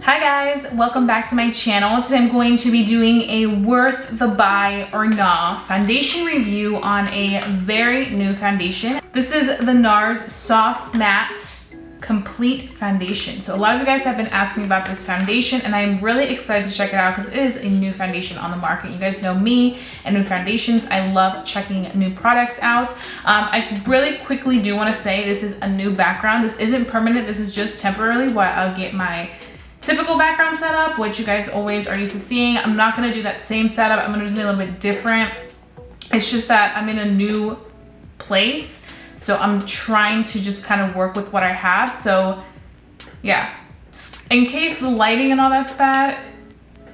Hi guys, welcome back to my channel. Today I'm going to be doing a worth the buy or nah foundation review on a very new foundation. This is the NARS Soft Matte Complete Foundation. So a lot of you guys have been asking me about this foundation and I'm really excited to check it out because it is a new foundation on the market. You guys know me and new foundations. I love checking new products out. I really quickly do want to say this is a new background. This isn't permanent. This is just temporarily while I'll get my typical background setup, which you guys always are used to seeing. I'm not gonna do that same setup. I'm gonna do something a little bit different. It's just that I'm in a new place, so I'm trying to just kind of work with what I have. So yeah, in case the lighting and all that's bad,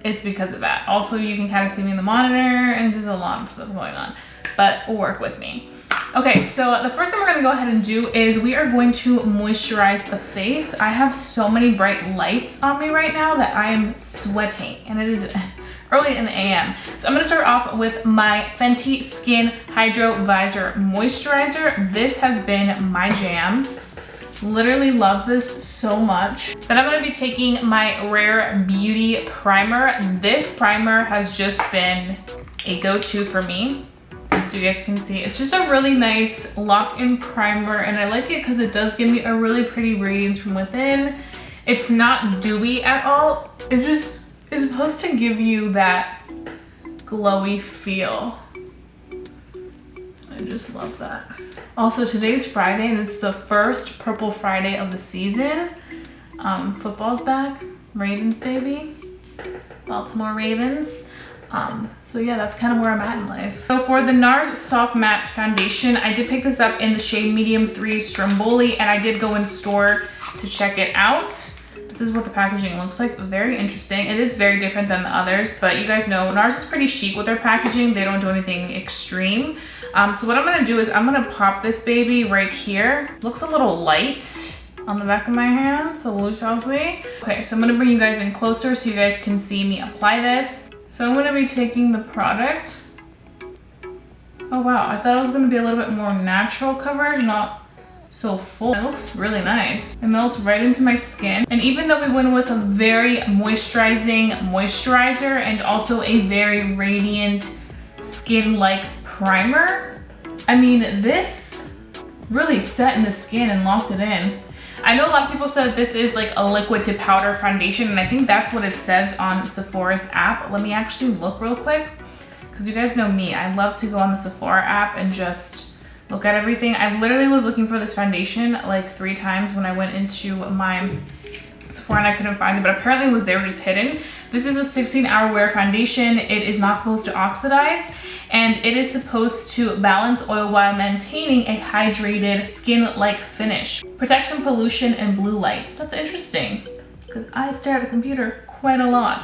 it's because of that. Also, you can kind of see me in the monitor and just a lot of stuff going on, but work with me. Okay, so the first thing we're gonna go ahead and do is we are going to moisturize the face. I have so many bright lights on me right now that I am sweating, and it is early in the AM. So I'm gonna start off with my Fenty Skin Hydro Visor Moisturizer. This has been my jam. Literally love this so much. Then I'm gonna be taking my Rare Beauty Primer. This primer has just been a go-to for me. So you guys can see, it's just a really nice lock-in primer and I like it because it does give me a really pretty radiance from within. It's not dewy at all. It just is supposed to give you that glowy feel. I just love that. Also, today's Friday and it's the first Purple Friday of the season. Football's back, Ravens baby, Baltimore Ravens. So yeah, that's kind of where I'm at in life. So for the NARS Soft Matte Foundation, I did pick this up in the shade Medium 3 Stromboli and I did go in store to check it out. This is what the packaging looks like. Very interesting. It is very different than the others, but you guys know NARS is pretty chic with their packaging. They don't do anything extreme. So what I'm gonna do is I'm gonna pop this baby right here. Looks a little light on the back of my hand, so we shall see. Okay, so I'm gonna bring you guys in closer so you guys can see me apply this. So I'm gonna be taking the product. Oh wow, I thought it was gonna be a little bit more natural coverage, not so full. It looks really nice. It melts right into my skin. And even though we went with a very moisturizing moisturizer and also a very radiant skin-like primer, I mean, this really set in the skin and locked it in. I know a lot of people said this is like a liquid to powder foundation, and I think that's what it says on Sephora's app. Let me actually look real quick, because you guys know me. I love to go on the Sephora app and just look at everything. I literally was looking for this foundation like 3 times when I went into my Sephora and I couldn't find it, but apparently it was there just hidden. This is a 16-hour wear foundation. It is not supposed to oxidize, and it is supposed to balance oil while maintaining a hydrated skin-like finish. Protection, pollution, and blue light. That's interesting, because I stare at a computer quite a lot.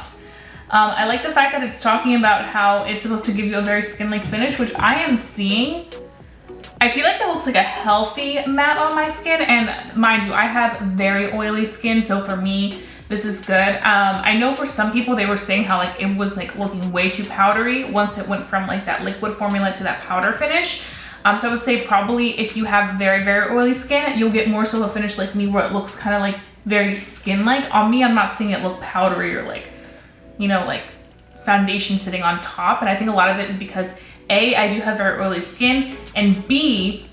I like the fact that it's talking about how it's supposed to give you a very skin-like finish, which I am seeing. I feel like it looks like a healthy matte on my skin, and mind you, I have very oily skin, so for me, this is good. I know for some people they were saying how like it was like looking way too powdery once it went from like that liquid formula to that powder finish. So I would say probably if you have very, very oily skin, you'll get more so a finish like me where it looks kind of like very skin-like. On me, I'm not seeing it look powdery or like, you know, like foundation sitting on top. And I think a lot of it is because A, I do have very oily skin, and B,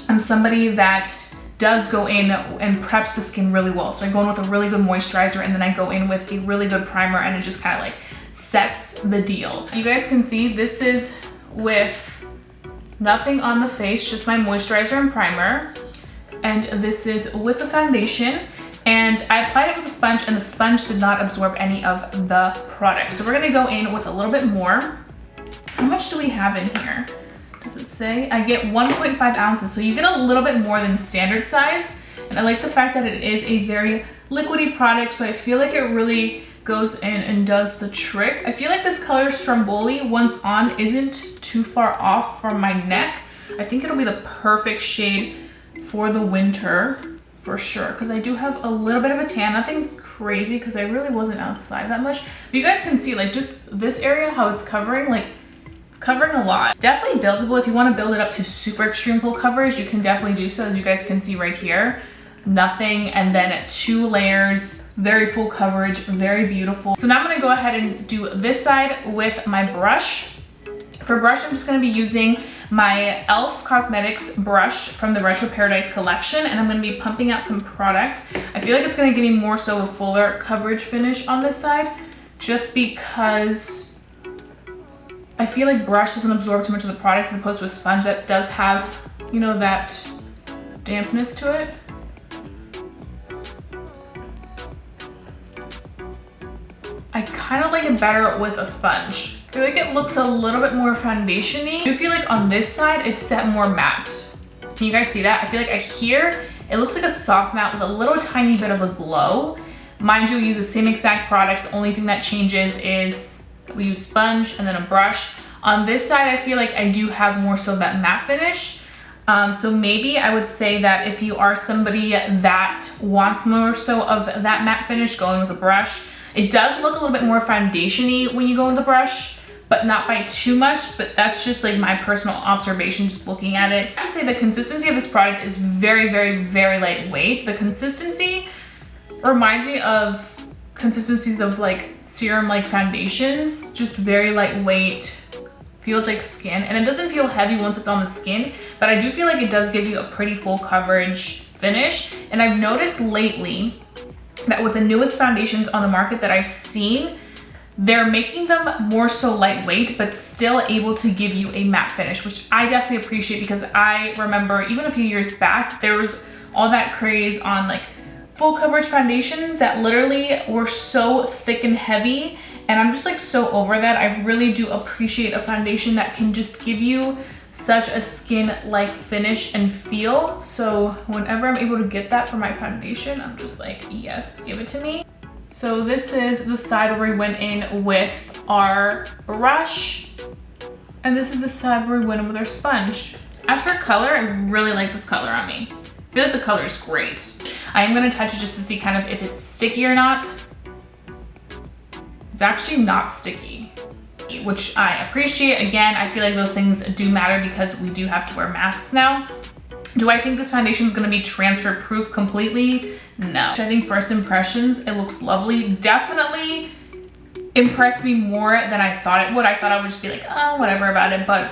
I'm somebody that does go in and preps the skin really well. So I go in with a really good moisturizer and then I go in with a really good primer and it just kind of like sets the deal. You guys can see this is with nothing on the face, just my moisturizer and primer. And this is with the foundation. And I applied it with a sponge and the sponge did not absorb any of the product. So we're gonna go in with a little bit more. How much do we have in here? Does it say? I get 1.5 ounces, so you get a little bit more than standard size. And I like the fact that it is a very liquidy product, so I feel like it really goes in and does the trick. I feel like this color Stromboli, once on, isn't too far off from my neck. I think it'll be the perfect shade for the winter, for sure, because I do have a little bit of a tan. Nothing's crazy, because I really wasn't outside that much. But you guys can see, like, just this area, how it's covering, like, covering a lot. Definitely buildable. If you want to build it up to super extreme full coverage, you can definitely do so. As you guys can see right here, nothing, and then 2 layers very full coverage, very beautiful. So now I'm gonna go ahead and do this side with my brush. For brush, I'm just gonna be using my e.l.f. Cosmetics brush from the Retro Paradise collection, and I'm gonna be pumping out some product. I feel like it's gonna give me more so a fuller coverage finish on this side, just because I feel like brush doesn't absorb too much of the product as opposed to a sponge that does have, you know, that dampness to it. I kind of like it better with a sponge. I feel like it looks a little bit more foundation-y. I do feel like on this side, it's set more matte. Can you guys see that? I feel like here, it looks like a soft matte with a little tiny bit of a glow. Mind you, we use the same exact product. The only thing that changes is we use sponge and then a brush. On this side, I feel like I do have more so that matte finish. So maybe I would say that if you are somebody that wants more so of that matte finish, going with a brush. It does look a little bit more foundation-y when you go with the brush, but not by too much, but that's just like my personal observation just looking at it. So I have to say the consistency of this product is very, very, very lightweight. The consistency reminds me of consistencies of like serum-like foundations, just very lightweight, feels like skin, and it doesn't feel heavy once it's on the skin, but I do feel like it does give you a pretty full coverage finish. And I've noticed lately that with the newest foundations on the market that I've seen, they're making them more so lightweight, but still able to give you a matte finish, which I definitely appreciate, because I remember even a few years back, there was all that craze on like full coverage foundations that literally were so thick and heavy. And I'm just like so over that. I really do appreciate a foundation that can just give you such a skin-like finish and feel. So whenever I'm able to get that for my foundation, I'm just like, yes, give it to me. So this is the side where we went in with our brush, and this is the side where we went in with our sponge. As for color, I really like this color on me. I feel like the color is great. I am gonna touch it just to see kind of if it's sticky or not. It's actually not sticky, which I appreciate. Again, I feel like those things do matter because we do have to wear masks now. Do I think this foundation is gonna be transfer proof completely? No. I think first impressions, it looks lovely. Definitely impressed me more than I thought it would. I thought I would just be like, oh, whatever about it, but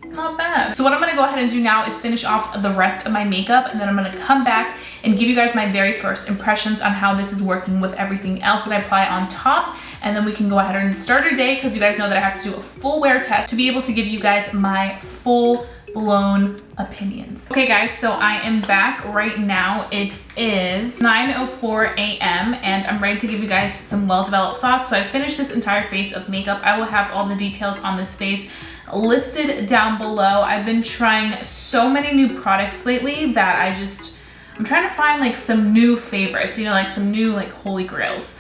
not bad. So what I'm gonna go ahead and do now is finish off the rest of my makeup, and then I'm gonna come back and give you guys my very first impressions on how this is working with everything else that I apply on top. And then we can go ahead and start our day, because you guys know that I have to do a full wear test to be able to give you guys my full blown opinions. Okay guys, so I am back right now. It is 9:04 a.m. and I'm ready to give you guys some well-developed thoughts. So I finished this entire face of makeup. I will have all the details on this face listed down below. I've been trying so many new products lately that I'm trying to find like some new favorites, you know, like some new like holy grails.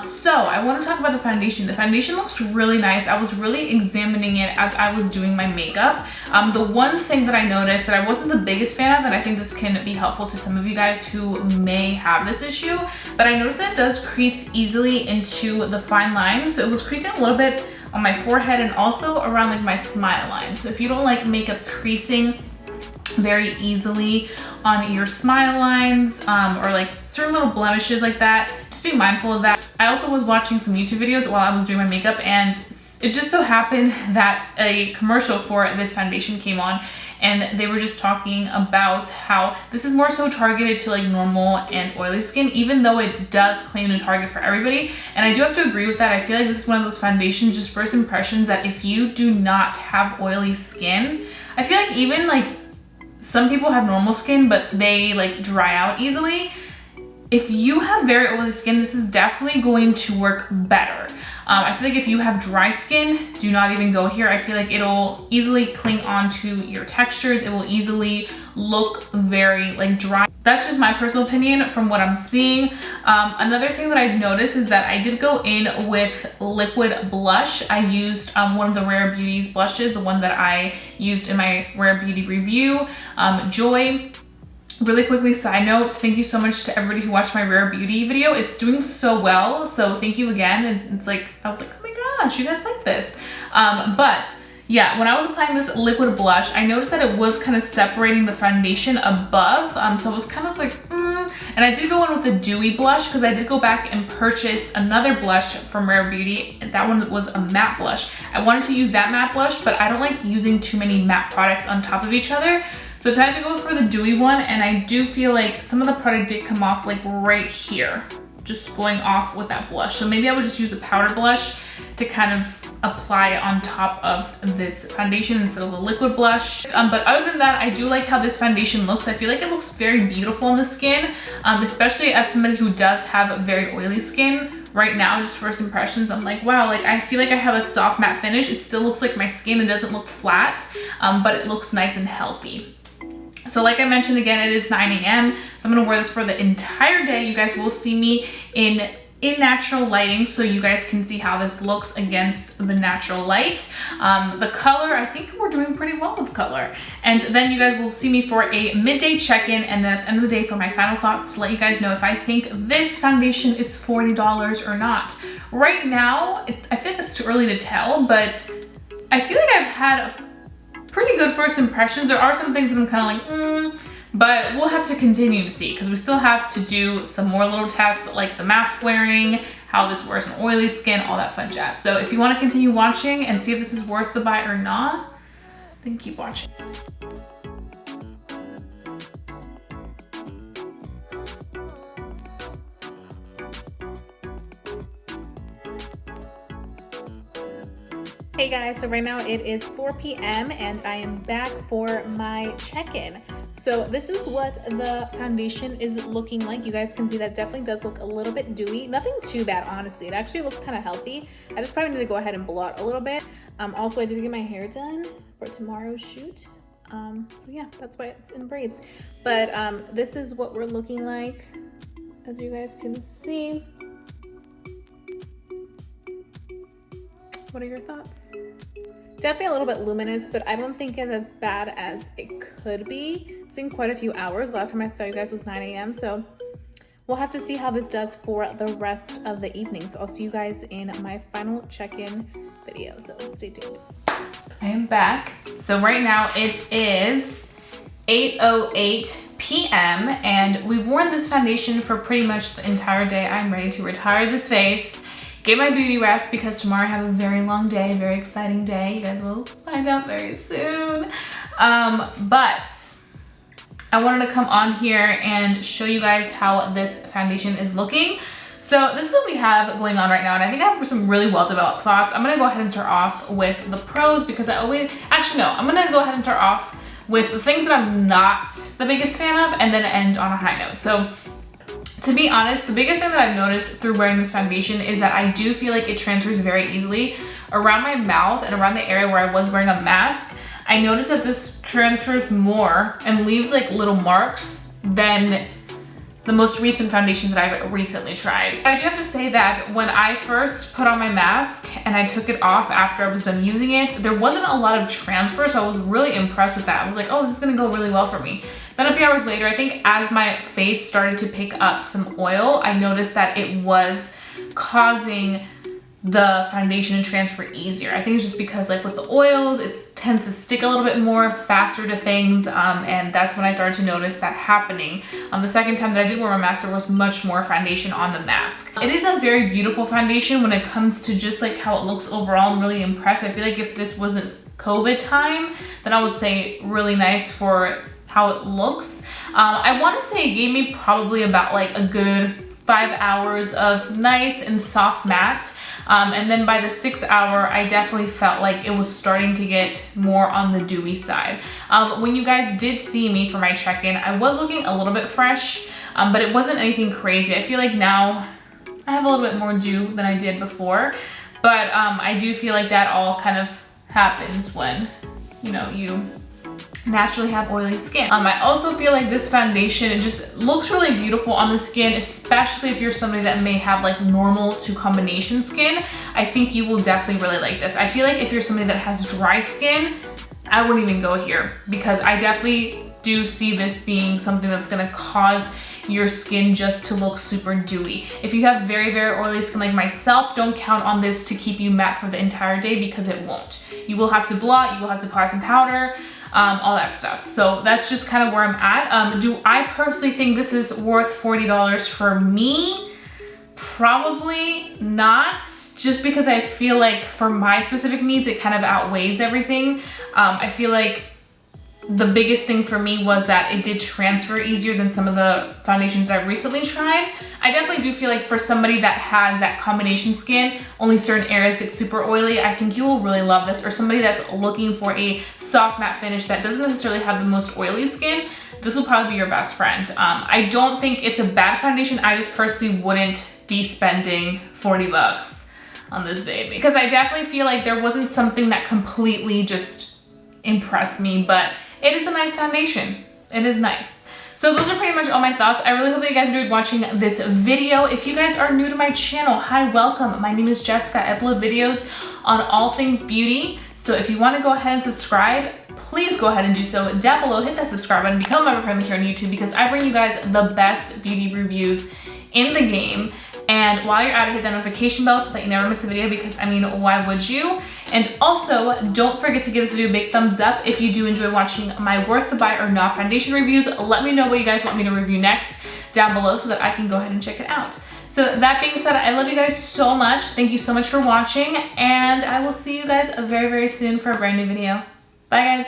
So I want to talk about the foundation. The foundation looks really nice. I was really examining it as I was doing my makeup. The one thing that I noticed that I wasn't the biggest fan of, and I think this can be helpful to some of you guys who may have this issue, but I noticed that it does crease easily into the fine lines. So it was creasing a little bit on my forehead and also around like my smile line. So if you don't like makeup creasing very easily on your smile lines or like certain little blemishes like that, just be mindful of that. I also was watching some YouTube videos while I was doing my makeup, and it just so happened that a commercial for this foundation came on, and they were just talking about how this is more so targeted to like normal and oily skin, even though it does claim to target for everybody. And I do have to agree with that. I feel like this is one of those foundations, just first impressions, that if you do not have oily skin, I feel like even like some people have normal skin, but they like dry out easily. If you have very oily skin, this is definitely going to work better. I feel like if you have dry skin, do not even go here. I feel like it'll easily cling onto your textures. It will easily look very like dry. That's just my personal opinion from what I'm seeing. Another thing that I've noticed is that I did go in with liquid blush. I used one of the Rare Beauty's blushes, the one that I used in my Rare Beauty review, Joy. Really quickly, side note, thank you so much to everybody who watched my Rare Beauty video. It's doing so well, so thank you again. And it's like, I was like, oh my gosh, you guys like this. But yeah, when I was applying this liquid blush, I noticed that it was kind of separating the foundation above. So it was kind of like, to. And I did go in with a dewy blush because I did go back and purchase another blush from Rare Beauty. And that one was a matte blush. I wanted to use that matte blush, but I don't like using too many matte products on top of each other. So I decided to go for the dewy one, and I do feel like some of the product did come off like right here, just going off with that blush. So maybe I would just use a powder blush to kind of apply it on top of this foundation instead of a liquid blush. But other than that, I do like how this foundation looks. I feel like it looks very beautiful on the skin, especially as somebody who does have very oily skin. Right now, just first impressions, I'm like, wow, like I feel like I have a soft matte finish. It still looks like my skin. It doesn't look flat, but it looks nice and healthy. So like I mentioned, again, it is 9 a.m. So I'm gonna wear this for the entire day. You guys will see me in natural lighting so you guys can see how this looks against the natural light. The color, I think we're doing pretty well with color. And then you guys will see me for a midday check-in, and then at the end of the day for my final thoughts to let you guys know if I think this foundation is $40 or not. Right now, I feel like it's too early to tell, but I feel like I've had pretty good first impressions. There are some things that I'm kind of like, but we'll have to continue to see because we still have to do some more little tests like the mask wearing, how this wears on oily skin, all that fun jazz. So if you want to continue watching and see if this is worth the buy or not, then keep watching. Hey guys, so right now it is 4 p.m. and I am back for my check-in. So this is what the foundation is looking like. You guys can see that definitely does look a little bit dewy. Nothing too bad, honestly. It actually looks kind of healthy. I just probably need to go ahead and blot a little bit. Also, I did get my hair done for tomorrow's shoot. So yeah, that's why it's in braids. But this is what we're looking like, as you guys can see. What are your thoughts? Definitely a little bit luminous, but I don't think it's as bad as it could be. It's been quite a few hours. The last time I saw you guys was 9 a.m. So we'll have to see how this does for the rest of the evening. So I'll see you guys in my final check-in video. So stay tuned. I am back. So right now it is 8:08 p.m. and we've worn this foundation for pretty much the entire day. I'm ready to retire this face. Get my beauty rest because tomorrow I have a very long day, a very exciting day. You guys will find out very soon. But I wanted to come on here and show you guys how this foundation is looking. So this is what we have going on right now, and I think I have some really well-developed thoughts. I'm gonna go ahead and start off with the pros because I'm gonna go ahead and start off with the things that I'm not the biggest fan of and then end on a high note. So to be honest, the biggest thing that I've noticed through wearing this foundation is that I do feel like it transfers very easily around my mouth and around the area where I was wearing a mask. I noticed that this transfers more and leaves like little marks than the most recent foundations that I've recently tried. I do have to say that when I first put on my mask and I took it off after I was done using it, there wasn't a lot of transfer, so I was really impressed with that. I was like, oh, this is gonna go really well for me. Then a few hours later, I think as my face started to pick up some oil, I noticed that it was causing the foundation to transfer easier. I think it's just because like with the oils, it tends to stick a little bit more faster to things, and that's when I started to notice that happening. The second time that I did wear my mask, there was much more foundation on the mask. It is a very beautiful foundation when it comes to just like how it looks overall. I'm really impressed. I feel like if this wasn't COVID time, then I would say really nice for how it looks. I want to say it gave me probably about like a good 5 hours of nice and soft matte. And then by the 6th hour, I definitely felt like it was starting to get more on the dewy side. When you guys did see me for my check-in, I was looking a little bit fresh, but it wasn't anything crazy. I feel like now I have a little bit more dew than I did before, but I do feel like that all kind of happens when, you know, you naturally have oily skin. I also feel like this foundation, it just looks really beautiful on the skin, especially if you're somebody that may have like normal to combination skin. I think you will definitely really like this. I feel like if you're somebody that has dry skin, I wouldn't even go here because I definitely do see this being something that's gonna cause your skin just to look super dewy. If you have very, very oily skin like myself, don't count on this to keep you matte for the entire day because it won't. You will have to blot, you will have to apply some powder, all that stuff. So that's just kind of where I'm at. Do I personally think this is worth $40 for me? Probably not, just because I feel like for my specific needs, it kind of outweighs everything. I feel like the biggest thing for me was that it did transfer easier than some of the foundations I've recently tried. I definitely do feel like for somebody that has that combination skin, only certain areas get super oily, I think you will really love this. Or somebody that's looking for a soft matte finish that doesn't necessarily have the most oily skin, this will probably be your best friend. I don't think it's a bad foundation. I just personally wouldn't be spending 40 bucks on this baby, because I definitely feel like there wasn't something that completely just impressed me, but it is a nice foundation. It is nice. So those are pretty much all my thoughts. I really hope that you guys enjoyed watching this video. If you guys are new to my channel, hi, welcome. My name is Jessica. I upload videos on all things beauty. So if you want to go ahead and subscribe, please go ahead and do so. Down below, hit that subscribe button, become a member friendly here on YouTube, because I bring you guys the best beauty reviews in the game. And while you're at it, hit that notification bell so that you never miss a video, because I mean, why would you? And also, don't forget to give this video a big thumbs up if you do enjoy watching my worth the buy or not foundation reviews. Let me know what you guys want me to review next down below so that I can go ahead and check it out. So that being said, I love you guys so much. Thank you so much for watching, and I will see you guys very, very soon for a brand new video. Bye, guys.